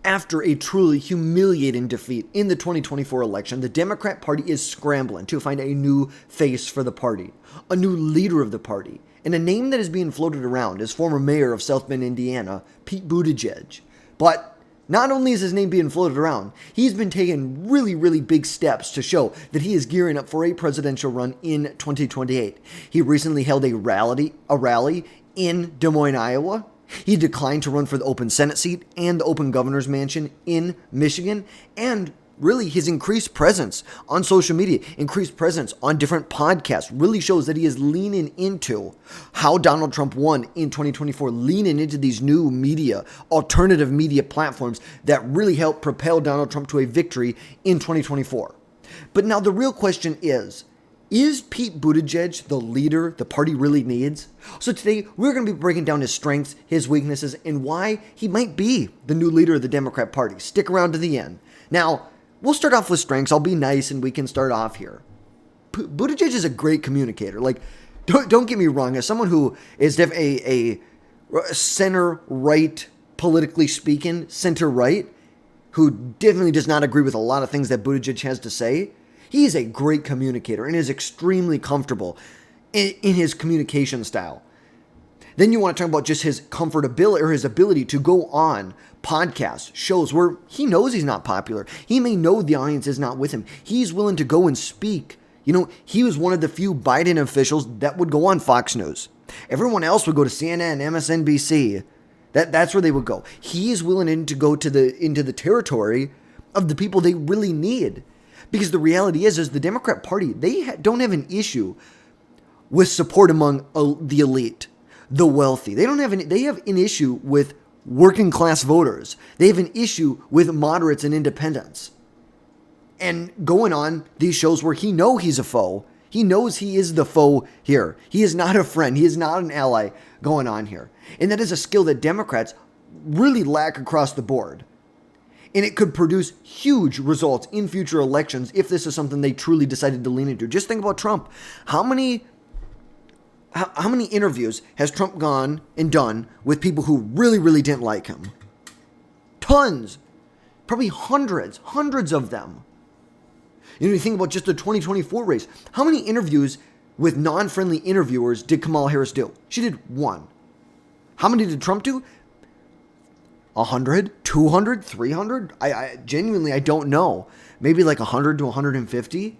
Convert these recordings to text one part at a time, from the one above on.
After a truly humiliating defeat in the 2024 election, the Democrat Party is scrambling to find a new face for the party, a new leader of the party, and a name that is being floated around is former mayor of South Bend, Indiana, Pete Buttigieg. But not only is his name being floated around, he's been taking really big steps to show that he is gearing up for a presidential run in 2028. He recently held a rally in Des Moines, Iowa. He declined to run for the open Senate seat and the open governor's mansion in Michigan, and really his increased presence on social media, increased presence on different podcasts really shows that he is leaning into how Donald Trump won in 2024, leaning into these new media, alternative media platforms that really helped propel Donald Trump to a victory in 2024. But now the real question is Pete Buttigieg the leader the party really needs? So today, we're going to be breaking down his strengths, his weaknesses, and why he might be the new leader of the Democrat Party. Stick around to the end. Now, we'll start off with strengths. I'll be nice and we can start off here. Buttigieg is a great communicator. Like, don't get me wrong. As someone who is a center-right, politically speaking, center-right, who definitely does not agree with a lot of things that Buttigieg has to say, he is a great communicator and is extremely comfortable in his communication style. Then you want to talk about just his comfortability or his ability to go on podcasts, shows where he knows he's not popular. He may know the audience is not with him. He's willing to go and speak. You know, he was one of the few Biden officials that would go on Fox News. Everyone else would go to CNN, MSNBC. That's where they would go. He is willing to go into the territory of the people they really need. Because the reality is the Democrat Party, they don't have an issue with support among the elite, the wealthy. They have an issue with working class voters. They have an issue with moderates and independents. And going on these shows where he knows he's a foe, he knows he is the foe here. He is not a friend. He is not an ally going on here. And that is a skill that Democrats really lack across the board. And it could produce huge results in future elections if this is something they truly decided to lean into. Just think about Trump. How many interviews has Trump gone and done with people who really didn't like him? Tons. Probably hundreds of them. You think about just the 2024 race. How many interviews with non-friendly interviewers did Kamala Harris do? She did one. How many did Trump do? 100, 200, 300? I genuinely, I don't know. Maybe like 100 to 150?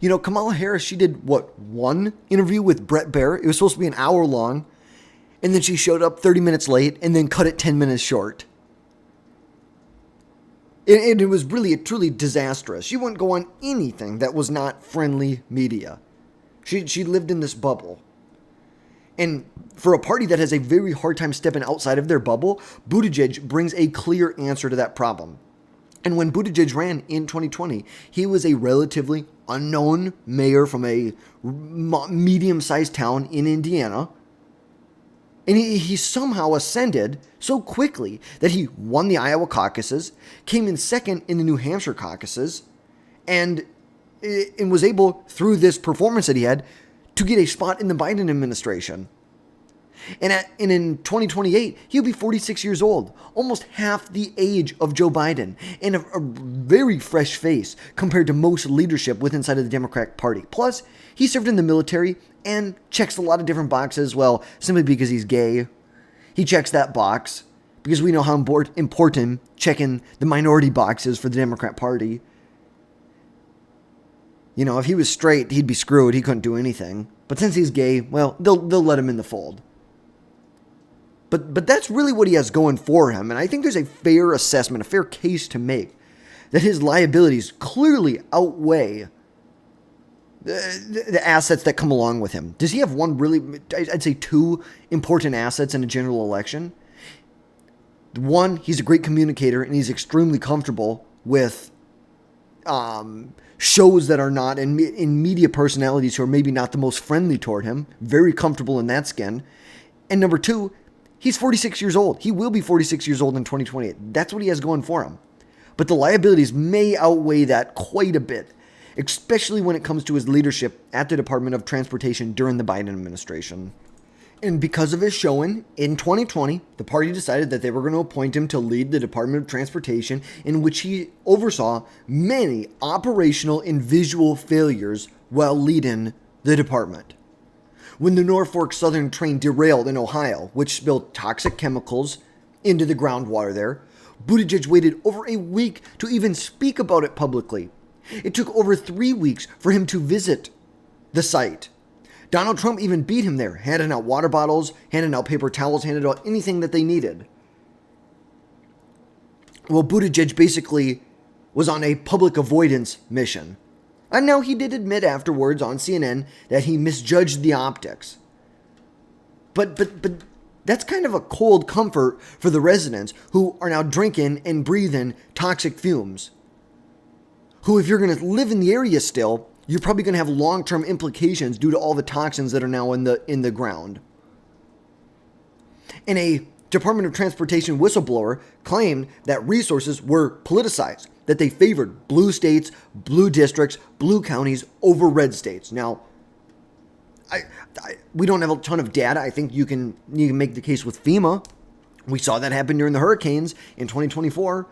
You know, Kamala Harris, she did, one interview with Brett Baier? It was supposed to be an hour long. And then she showed up 30 minutes late and then cut it 10 minutes short. And it was really, truly disastrous. She wouldn't go on anything that was not friendly media. She lived in this bubble. And for a party that has a very hard time stepping outside of their bubble, Buttigieg brings a clear answer to that problem. And when Buttigieg ran in 2020, he was a relatively unknown mayor from a medium-sized town in Indiana. And he somehow ascended so quickly that he won the Iowa caucuses, came in second in the New Hampshire caucuses, and was able, through this performance that he had, to get a spot in the Biden administration. And in 2028, he'll be 46 years old, almost half the age of Joe Biden, and a very fresh face compared to most leadership within inside of the Democratic Party. Plus, he served in the military and checks a lot of different boxes. Well, simply because he's gay, he checks that box because we know how important checking the minority boxes for the Democrat Party. You know, if he was straight, he'd be screwed. He couldn't do anything. But since he's gay, well, they'll let him in the fold. But that's really what he has going for him. And I think there's a fair assessment, a fair case to make that his liabilities clearly outweigh the assets that come along with him. Does he have I'd say two important assets in a general election? One, he's a great communicator and he's extremely comfortable with shows that are not, in media personalities who are maybe not the most friendly toward him. Very comfortable in that skin. And number two, he's 46 years old. He will be 46 years old in 2028. That's what he has going for him. But the liabilities may outweigh that quite a bit, especially when it comes to his leadership at the Department of Transportation during the Biden administration. And because of his showing in 2020, the party decided that they were going to appoint him to lead the Department of Transportation, in which he oversaw many operational and visual failures while leading the department. When the Norfolk Southern train derailed in Ohio, which spilled toxic chemicals into the groundwater there, Buttigieg waited over a week to even speak about it publicly. It took over 3 weeks for him to visit the site. Donald Trump even beat him there, handing out water bottles, handing out paper towels, handing out anything that they needed. Well, Buttigieg basically was on a public avoidance mission. And now he did admit afterwards on CNN that he misjudged the optics. But that's kind of a cold comfort for the residents who are now drinking and breathing toxic fumes. Who, if you're going to live in the area still, you're probably going to have long-term implications due to all the toxins that are now in the ground. And a Department of Transportation whistleblower claimed that resources were politicized, that they favored blue states, blue districts, blue counties over red states. Now, we don't have a ton of data. I think you can make the case with FEMA. We saw that happen during the hurricanes in 2024.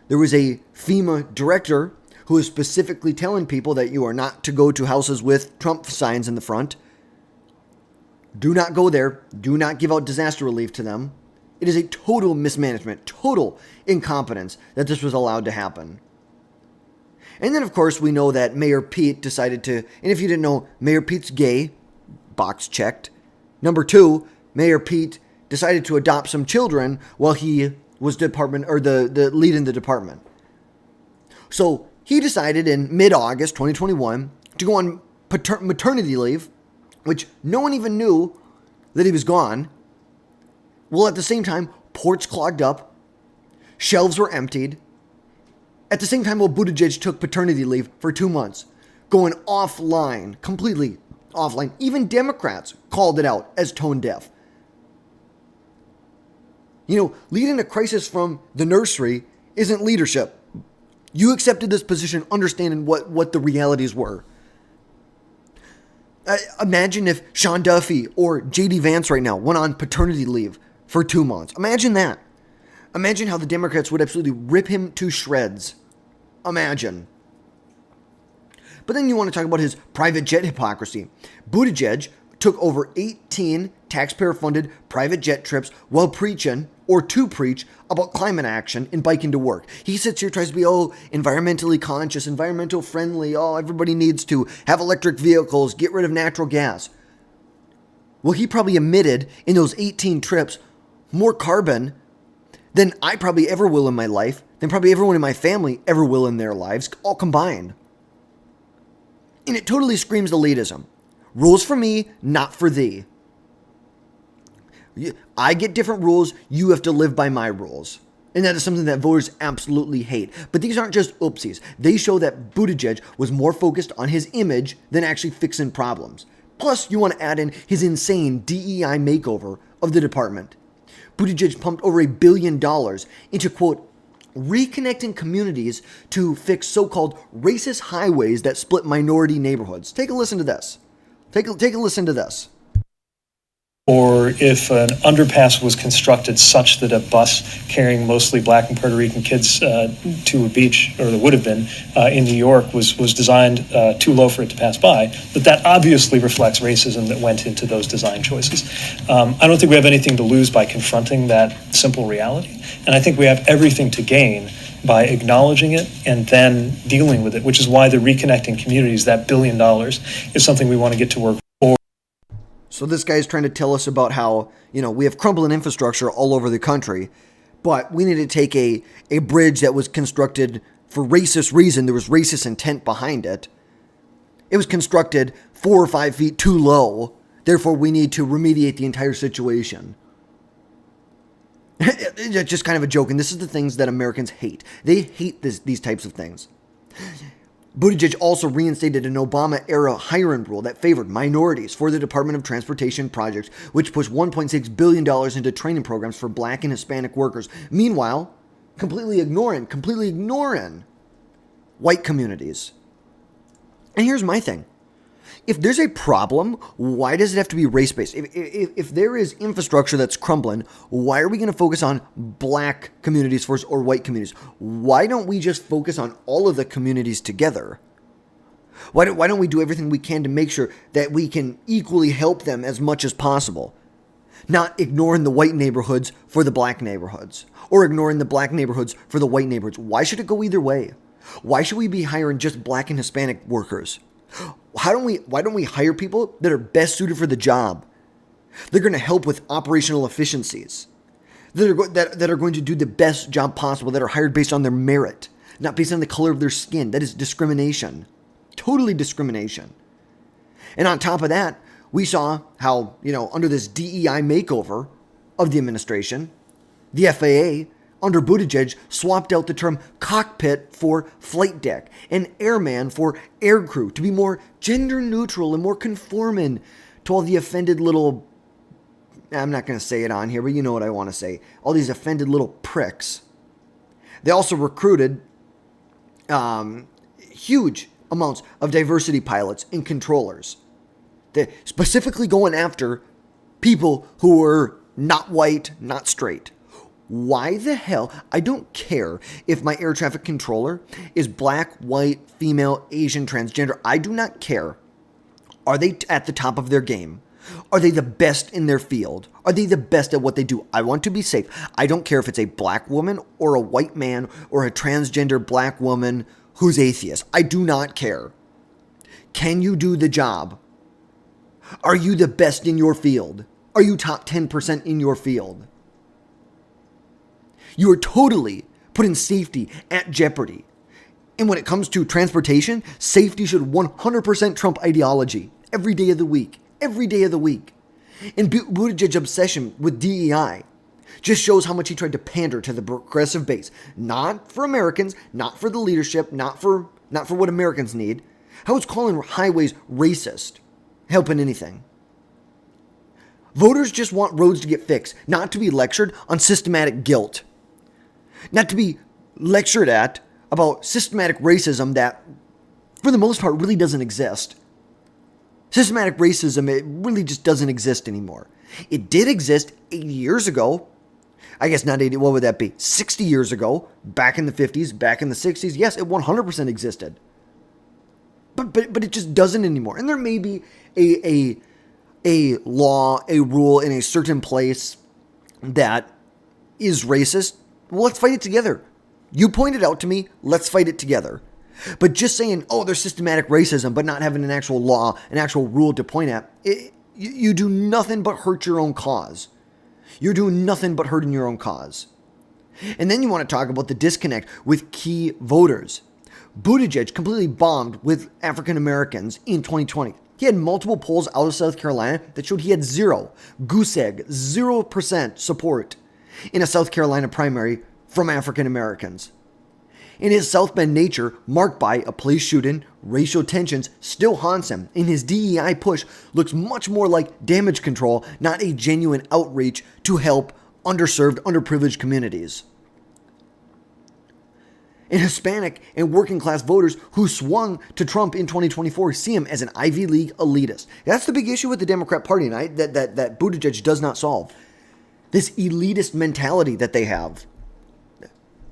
There was a FEMA director who is specifically telling people that you are not to go to houses with Trump signs in the front. Do not go there. Do not give out disaster relief to them. It is a total mismanagement, total incompetence that this was allowed to happen. And then, of course, we know that Mayor Pete decided to, and if you didn't know, Mayor Pete's gay, box checked. Number 2, Mayor Pete decided to adopt some children while he was the lead in the department. So he decided in mid-August 2021 to go on maternity leave, which no one even knew that he was gone. Well, at the same time, ports clogged up, shelves were emptied. At the same time, Buttigieg took paternity leave for 2 months, going offline, completely offline. Even Democrats called it out as tone deaf. Leading a crisis from the nursery isn't leadership. You accepted this position understanding what the realities were. Imagine if Sean Duffy or J.D. Vance right now went on paternity leave for 2 months. Imagine that. Imagine how the Democrats would absolutely rip him to shreds. Imagine. But then you want to talk about his private jet hypocrisy. Buttigieg took over 18 taxpayer-funded private jet trips while preaching, or to preach, about climate action and biking to work. He sits here, tries to be, environmentally conscious, environmental friendly, everybody needs to have electric vehicles, get rid of natural gas. Well, he probably emitted in those 18 trips more carbon than I probably ever will in my life, than probably everyone in my family ever will in their lives, all combined. And it totally screams elitism. Rules for me, not for thee. I get different rules, you have to live by my rules. And that is something that voters absolutely hate. But these aren't just oopsies. They show that Buttigieg was more focused on his image than actually fixing problems. Plus, you want to add in his insane DEI makeover of the department. Buttigieg pumped over $1 billion into, quote, reconnecting communities to fix so-called racist highways that split minority neighborhoods. Take a listen to this. Take a listen to this. Or if an underpass was constructed such that a bus carrying mostly black and Puerto Rican kids to a beach, or there would have been, in New York was designed too low for it to pass by, that obviously reflects racism that went into those design choices. I don't think we have anything to lose by confronting that simple reality. And I think we have everything to gain by acknowledging it and then dealing with it, which is why the reconnecting communities, that $1 billion, is something we want to get to work. So this guy's trying to tell us about how, we have crumbling infrastructure all over the country, but we need to take a bridge that was constructed for racist reason. There was racist intent behind it. It was constructed 4 or 5 feet too low. Therefore, we need to remediate the entire situation. It's just kind of a joke. And this is the things that Americans hate. They hate these types of things. Buttigieg also reinstated an Obama-era hiring rule that favored minorities for the Department of Transportation projects, which pushed $1.6 billion into training programs for black and Hispanic workers. Meanwhile, completely ignoring white communities. And here's my thing. If there's a problem, why does it have to be race-based? If there is infrastructure that's crumbling, why are we going to focus on black communities first or white communities? Why don't we just focus on all of the communities together? Why don't we do everything we can to make sure that we can equally help them as much as possible? Not ignoring the white neighborhoods for the black neighborhoods, or ignoring the black neighborhoods for the white neighborhoods. Why should it go either way? Why should we be hiring just black and Hispanic workers? Why don't we hire people that are best suited for the job? They're going to help with operational efficiencies. That are going to do the best job possible, that are hired based on their merit, not based on the color of their skin. That is discrimination. Totally discrimination. And on top of that, we saw how, under this DEI makeover of the administration, the FAA, under Buttigieg, swapped out the term cockpit for flight deck and airman for aircrew to be more gender neutral and more conforming to all the offended little, I'm not going to say it on here, but you know what I want to say, all these offended little pricks. They also recruited huge amounts of diversity pilots and controllers. They're specifically going after people who were not white, not straight. Why the hell? I don't care if my air traffic controller is black, white, female, Asian, transgender. I do not care. Are they at the top of their game? Are they the best in their field? Are they the best at what they do? I want to be safe. I don't care if it's a black woman or a white man or a transgender black woman who's atheist. I do not care. Can you do the job? Are you the best in your field? Are you top 10% in your field? You are totally putting safety at jeopardy. And when it comes to transportation, safety should 100% trump ideology every day of the week. Every day of the week. And Buttigieg's obsession with DEI just shows how much he tried to pander to the progressive base. Not for Americans, not for the leadership, not for what Americans need. How is calling highways racist helping anything? Voters just want roads to get fixed, not to be lectured on systematic guilt. Not to be lectured at about systematic racism that, for the most part, really doesn't exist. Systematic racism, it really just doesn't exist anymore. It did exist 80 years ago. I guess not 80, what would that be? 60 years ago, back in the 50s, back in the 60s. Yes, it 100% existed. But it just doesn't anymore. And there may be a law, a rule in a certain place that is racist. Well, let's fight it together. You pointed out to me, let's fight it together. But just saying, oh, there's systematic racism, but not having an actual law, an actual rule to point at, you do nothing but hurt your own cause. You're doing nothing but hurting your own cause. And then you want to talk about the disconnect with key voters. Buttigieg completely bombed with African Americans in 2020. He had multiple polls out of South Carolina that showed he had zero, goose egg, 0% support in a South Carolina primary from African Americans. In his South Bend nature, marked by a police shooting, racial tensions, still haunts him, and his DEI push looks much more like damage control, not a genuine outreach to help underserved, underprivileged communities. And Hispanic and working class voters who swung to Trump in 2024 see him as an Ivy League elitist. That's the big issue with the Democrat Party, and that Buttigieg does not solve. This elitist mentality that they have.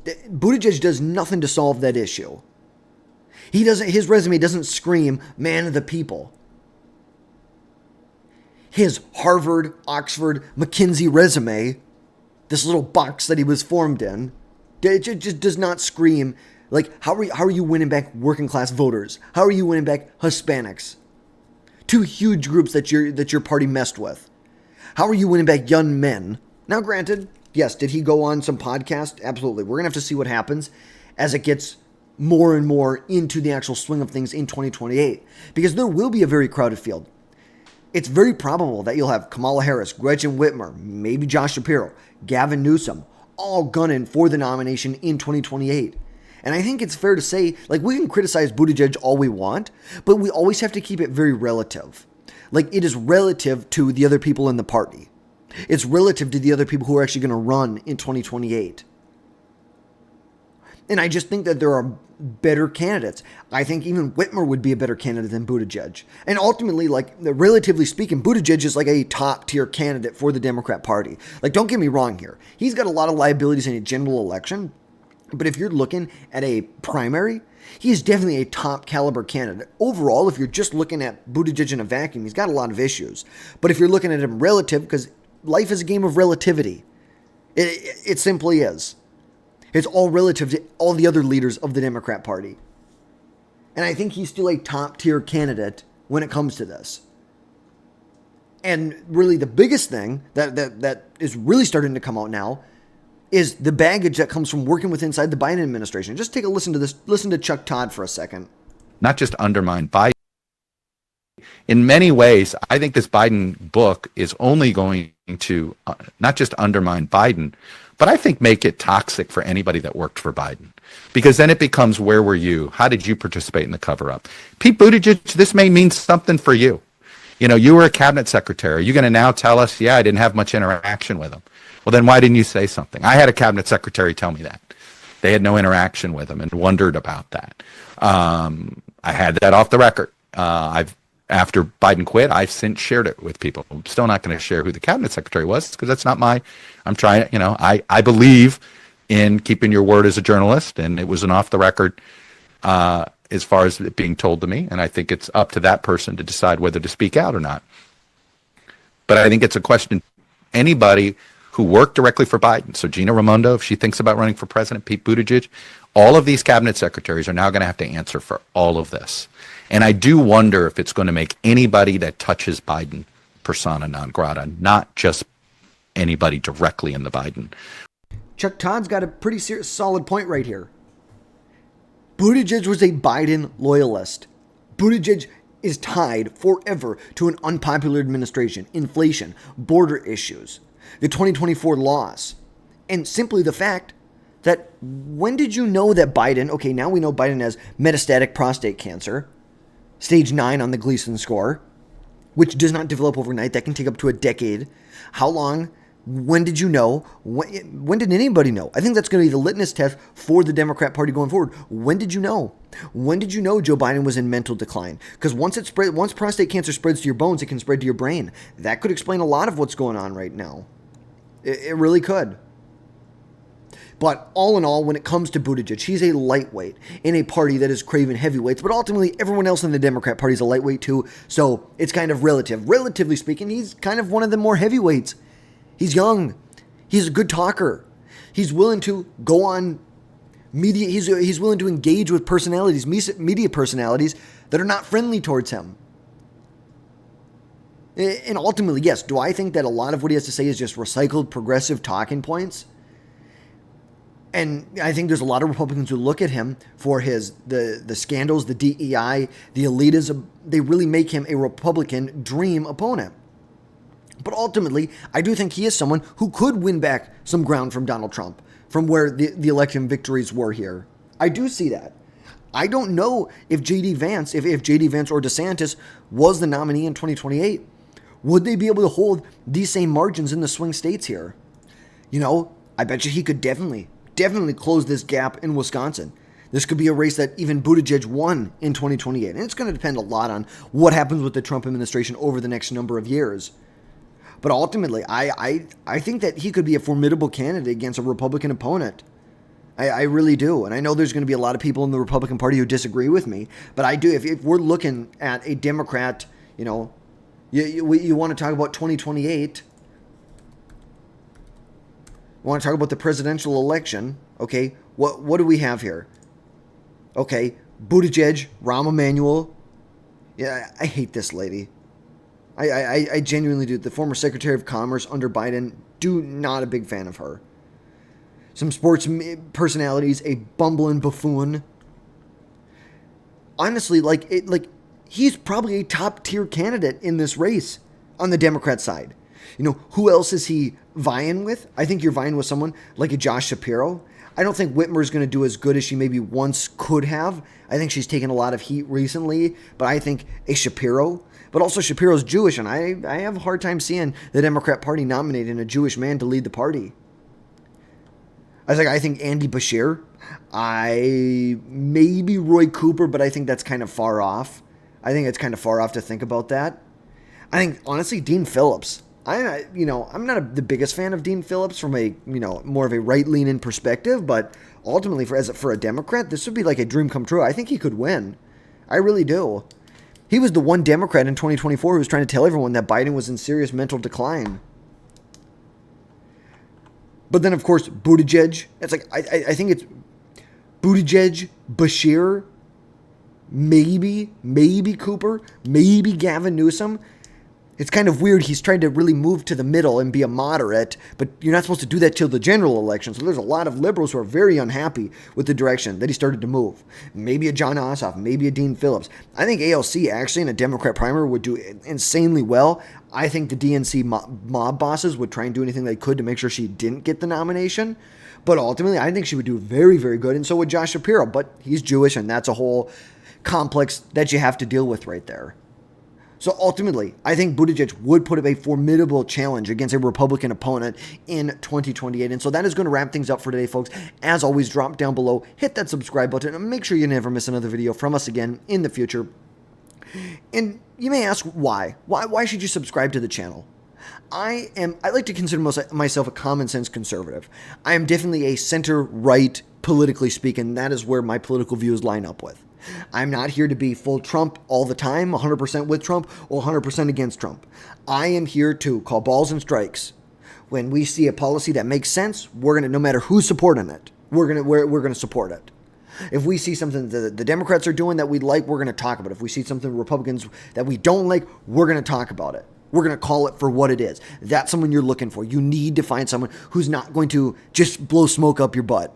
Buttigieg does nothing to solve that issue. His resume doesn't scream man of the people. His Harvard, Oxford, McKinsey resume, this little box that he was formed in, it just does not scream like how are you winning back working class voters? How are you winning back Hispanics? Two huge groups that your party messed with. How are you winning back young men? Now, granted, yes, did he go on some podcast? Absolutely. We're going to have to see what happens as it gets more and more into the actual swing of things in 2028, because there will be a very crowded field. It's very probable that you'll have Kamala Harris, Gretchen Whitmer, maybe Josh Shapiro, Gavin Newsom, all gunning for the nomination in 2028. And I think it's fair to say, like, we can criticize Buttigieg all we want, but we always have to keep it very relative. Like, it is relative to the other people in the party. It's relative to the other people who are actually going to run in 2028. And I just think that there are better candidates. I think even Whitmer would be a better candidate than Buttigieg. And ultimately, like, relatively speaking, Buttigieg is like a top tier candidate for the Democrat Party. Like, don't get me wrong here. He's got a lot of liabilities in a general election. But if you're looking at a primary, he is definitely a top caliber candidate. Overall, if you're just looking at Buttigieg in a vacuum, he's got a lot of issues. But if you're looking at him relative, because life is a game of relativity, it simply is. It's all relative to all the other leaders of the Democrat Party. And I think he's still a top tier candidate when it comes to this. And really the biggest thing that is really starting to come out now is the baggage that comes from working with inside the Biden administration. Just take a listen to this. Listen to Chuck Todd for a second. Not just undermine Biden. In many ways, I think this Biden book is only going to not just undermine Biden, but I think make it toxic for anybody that worked for Biden. Because then it becomes, where were you? How did you participate in the cover-up? Pete Buttigieg, this may mean something for you. You know, you were a cabinet secretary. Are you going to now tell us, yeah, I didn't have much interaction with him? Well, then why didn't you say something? I had a cabinet secretary tell me that. They had no interaction with him and wondered about that. I had that off the record. After Biden quit, I've since shared it with people. I'm still not going to share who the cabinet secretary was because that's not I'm trying, I believe in keeping your word as a journalist, and it was an off the record as far as it being told to me. And I think it's up to that person to decide whether to speak out or not. But I think it's a question, anybody who worked directly for Biden. So Gina Raimondo, if she thinks about running for president, Pete Buttigieg, all of these cabinet secretaries are now going to have to answer for all of this. And I do wonder if it's going to make anybody that touches Biden persona non grata, not just anybody directly in the Biden. Chuck Todd's got a pretty solid point right here. Buttigieg was a Biden loyalist. Buttigieg is tied forever to an unpopular administration, inflation, border issues, the 2024 loss, and simply the fact that when did you know that Biden, okay, now we know Biden has metastatic prostate cancer, stage 9 on the Gleason score, which does not develop overnight. That can take up to a decade. How long? When did you know? When did anybody know? I think that's going to be the litmus test for the Democrat Party going forward. When did you know? When did you know Joe Biden was in mental decline? Because once prostate cancer spreads to your bones, it can spread to your brain. That could explain a lot of what's going on right now. It really could. But all in all, when it comes to Buttigieg, he's a lightweight in a party that is craving heavyweights. But ultimately, everyone else in the Democrat Party is a lightweight too. So it's kind of relative. Relatively speaking, he's kind of one of the more heavyweights. He's young. He's a good talker. He's willing to go on media. He's willing to engage with personalities, media personalities that are not friendly towards him. And ultimately, yes, do I think that a lot of what he has to say is just recycled progressive talking points? And I think there's a lot of Republicans who look at him for the scandals, the DEI, the elitism. They really make him a Republican dream opponent. But ultimately, I do think he is someone who could win back some ground from Donald Trump, from where the election victories were here. I do see that. I don't know if J.D. Vance, if J.D. Vance or DeSantis was the nominee in 2028, would they be able to hold these same margins in the swing states here? You know, I bet you he could definitely close this gap in Wisconsin. This could be a race that even Buttigieg won in 2028. And it's going to depend a lot on what happens with the Trump administration over the next number of years. But ultimately, I think that he could be a formidable candidate against a Republican opponent. I really do. And I know there's going to be a lot of people in the Republican Party who disagree with me. But I do. If we're looking at a Democrat, you know, you want to talk about 2028. Want to talk about the presidential election? Okay, what do we have here? Okay, Buttigieg, Rahm Emanuel. Yeah, I hate this lady. I genuinely do. The former Secretary of Commerce under Biden, not a big fan of her. Some sports personalities, a bumbling buffoon. Honestly, he's probably a top tier candidate in this race on the Democrat side. You know, who else is he vying with? I think you're vying with someone like a Josh Shapiro. I don't think Whitmer is going to do as good as she maybe once could have. I think she's taken a lot of heat recently, but I think a Shapiro. But also Shapiro's Jewish, and I have a hard time seeing the Democrat Party nominating a Jewish man to lead the party. I was like, I think Andy Bashir. Maybe Roy Cooper, but I think that's kind of far off. I think it's kind of far off to think about that. I think, honestly, Dean Phillips. I'm not the biggest fan of Dean Phillips from a, more of a right-leaning perspective, but ultimately for a Democrat, this would be like a dream come true. I think he could win. I really do. He was the one Democrat in 2024 who was trying to tell everyone that Biden was in serious mental decline. But then, of course, Buttigieg. It's like, I think it's Buttigieg, Bashir, maybe Cooper, maybe Gavin Newsom. It's kind of weird. He's trying to really move to the middle and be a moderate, but you're not supposed to do that till the general election. So there's a lot of liberals who are very unhappy with the direction that he started to move. Maybe a John Ossoff, maybe a Dean Phillips. I think AOC actually in a Democrat primary would do insanely well. I think the DNC mob bosses would try and do anything they could to make sure she didn't get the nomination. But ultimately, I think she would do very, very good, and so would Josh Shapiro. But he's Jewish, and that's a whole complex that you have to deal with right there. So ultimately, I think Buttigieg would put up a formidable challenge against a Republican opponent in 2028. And so that is going to wrap things up for today, folks. As always, drop down below, hit that subscribe button, and make sure you never miss another video from us again in the future. And you may ask why. Why should you subscribe to the channel? I like to consider myself a common sense conservative. I am definitely a center-right, politically speaking. That is where my political views line up with. I'm not here to be full Trump all the time, 100% with Trump or 100% against Trump. I am here to call balls and strikes. When we see a policy that makes sense, we're gonna, no matter who's supporting it, we're gonna support it. If we see something that the Democrats are doing that we like, we're gonna talk about it. If we see something Republicans that we don't like, we're gonna talk about it. We're going to call it for what it is. That's someone you're looking for. You need to find someone who's not going to just blow smoke up your butt.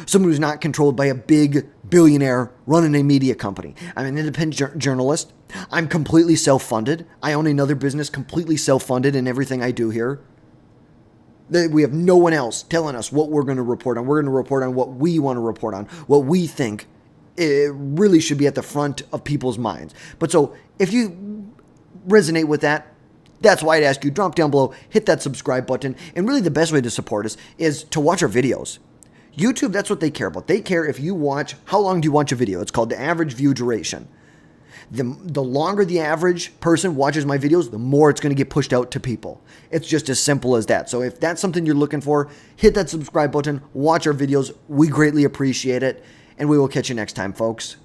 Someone who's not controlled by a big billionaire running a media company. I'm an independent journalist. I'm completely self-funded. I own another business completely self-funded in everything I do here. We have no one else telling us what we're going to report on. We're going to report on what we want to report on, what we think it really should be at the front of people's minds. But so if you resonate with that, that's why I'd ask you, drop down below, hit that subscribe button, and really the best way to support us is to watch our videos. YouTube, that's what they care about. They care if you watch, how long do you watch a video? It's called the average view duration. The longer the average person watches my videos, the more it's going to get pushed out to people. It's just as simple as that. So if that's something you're looking for, hit that subscribe button, watch our videos. We greatly appreciate it, and we will catch you next time, folks.